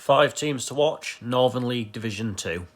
5 teams to watch, Northern League Division 2.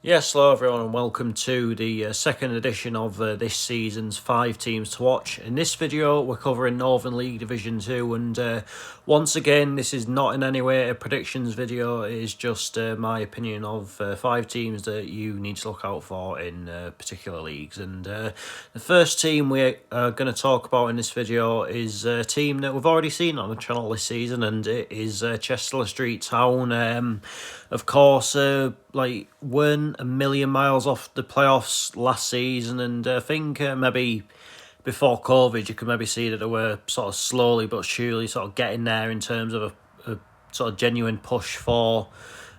Yes, hello everyone and welcome to the second edition of this season's 5 teams to watch. In this video we're covering Northern League Division 2 and once again this is not in any way a predictions video, it is just my opinion of 5 teams that you need to look out for in particular leagues. And the first team we are going to talk about in this video is a team that we've already seen on the channel this season, and it is Chester Street Town. Of course, weren't a million miles off the playoffs last season, and I think maybe before COVID you could maybe see that they were sort of slowly but surely sort of getting there in terms of a sort of genuine push for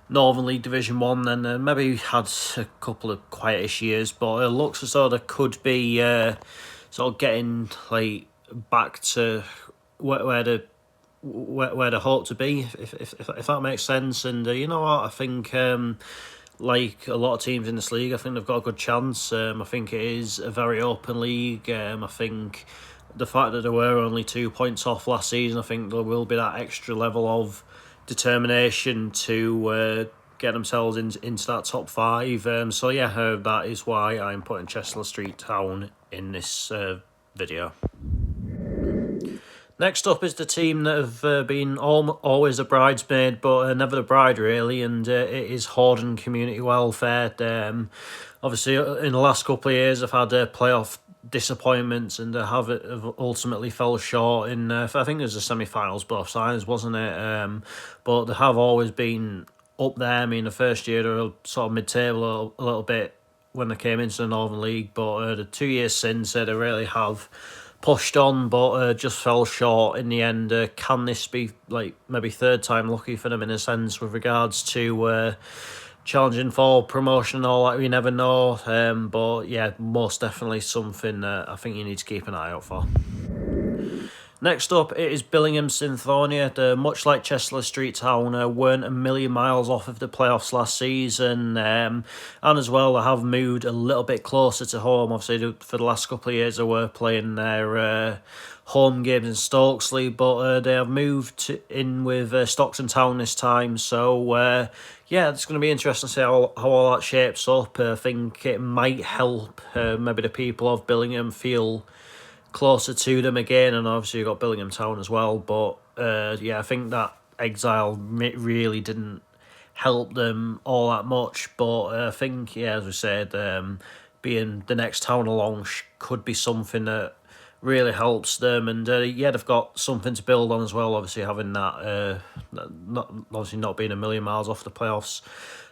Northern League Division 1, and maybe had a couple of quietish years, but it looks as though they could be sort of getting back to where they hope to be, if that makes sense. And you know what, I think like a lot of teams in this league, I think they've got a good chance. I think it is a very open league. I think the fact that they were only 2 points off last season, I think there will be that extra level of determination to get themselves into that top 5. So yeah, that is why I'm putting Chester Street Town in this video. Next up is the team that have been always a bridesmaid, but never the bride really, and it is Horden Community Welfare. Obviously, in the last couple of years, I've had playoff disappointments, and have ultimately fell short in, I think it was the semi-finals both sides, wasn't it? But they have always been up there. I mean, the first year they were sort of mid-table a little bit when they came into the Northern League, but the 2 years since they really have pushed on, but just fell short in the end. Can this be maybe third time lucky for them in a sense with regards to challenging for promotion and all that? We never know. But yeah, most definitely something I think you need to keep an eye out for. Next up, it is Billingham Synthonia. Much like Chester Street Town, weren't a million miles off of the playoffs last season, and as well, they have moved a little bit closer to home. Obviously, for the last couple of years, they were playing their home games in Stokesley, but they have moved in with Stockton Town this time. So yeah, it's going to be interesting to see how all that shapes up. I think it might help maybe the people of Billingham feel closer to them again, and obviously you've got Billingham Town as well, but yeah, I think that exile really didn't help them all that much, but I think, yeah, as we said, being the next town along could be something that really helps them, and yeah, they've got something to build on as well, obviously having that, not being a million miles off the playoffs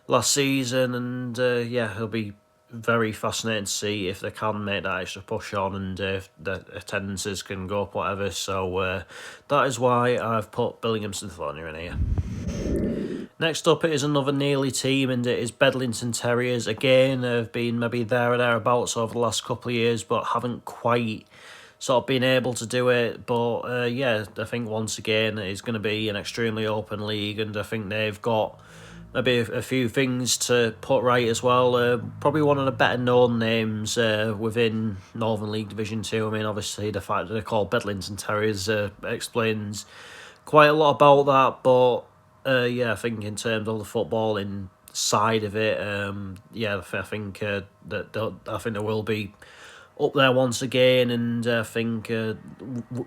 last season, and yeah, it'll be very fascinating to see if they can make that extra push on, and if the attendances can go up, whatever. So that is why I've put Billingham Synthonia in here. Next up, it is another nearly team, and it is Bedlington Terriers. Again, have been maybe there or thereabouts over the last couple of years, but haven't quite sort of been able to do it. But yeah, I think once again it's going to be an extremely open league, and I think they've got maybe a few things to put right as well. Probably one of the better known names within Northern League Division 2. I mean, obviously the fact that they're called Bedlington Terriers explains quite a lot about that. But yeah, I think in terms of the footballing side of it, yeah, I think that they will be up there once again, and I think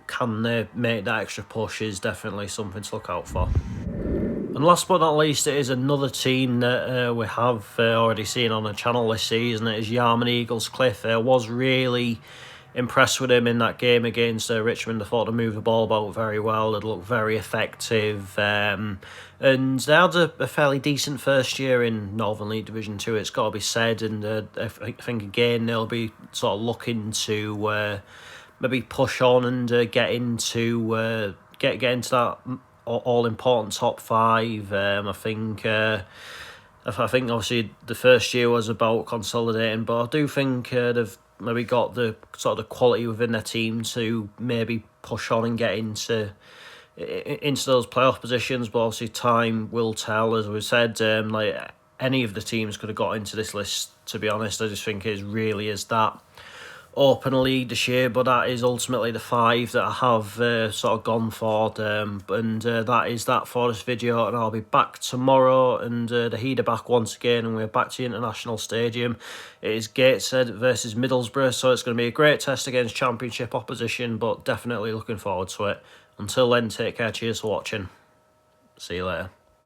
can they make that extra push is definitely something to look out for. And last but not least, it is another team that we have already seen on the channel this season. It is Whickham Eagles. Cliff was really impressed with him in that game against Richmond. I thought they moved the ball about very well. They looked very effective. And they had a fairly decent first year in Northern League Division 2, it's got to be said. And I think, again, they'll be sort of looking to maybe push on and get into that all-important top 5. I think obviously the first year was about consolidating, but I do think they've maybe got the sort of the quality within their team to maybe push on and get into those playoff positions. But obviously time will tell. As we said, like any of the teams could have got into this list, to be honest. I just think it really is that open league this year, but that is ultimately the 5 that I have sort of gone for, and that is that for this video, and I'll be back tomorrow, and the Heat are back once again, and we're back to the International Stadium. It is Gateshead versus Middlesbrough, so it's going to be a great test against Championship opposition, but definitely looking forward to it. Until then, take care, cheers for watching, see you later.